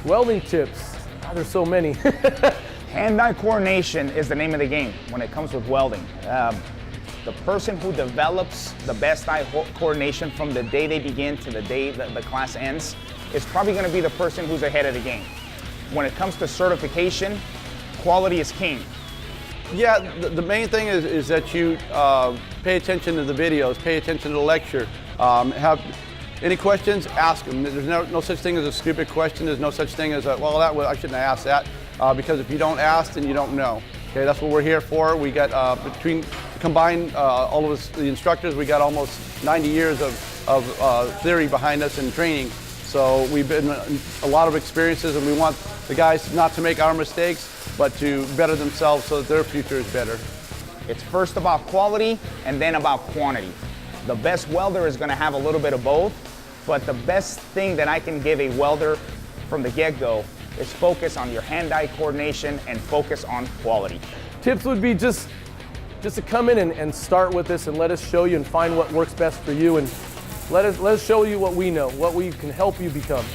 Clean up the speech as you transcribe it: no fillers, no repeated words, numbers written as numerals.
Welding tips. God, there's so many. Hand-eye coordination is the name of the game when it comes with welding. The person who develops the best eye coordination from the day they begin to the day the class ends is probably going to be the person who's ahead of the game. When it comes to certification, quality is king. Yeah, the main thing is that you pay attention to the videos, pay attention to the lecture. Have any questions, ask them. There's no such thing as a stupid question. There's no such thing as a, well, I shouldn't have asked that. Because if you don't ask, then you don't know. Okay, that's what we're here for. We got, combined all of us, the instructors, we got almost 90 years of theory behind us and training. So we've been a lot of experiences, and we want the guys not to make our mistakes, but to better themselves so that their future is better. It's first about quality and then about quantity. The best welder is going to have a little bit of both, but the best thing that I can give a welder from the get-go is focus on your hand-eye coordination and focus on quality. Tips would be just to come in and start with this and let us show you and find what works best for you, and let us show you what we know, what we can help you become.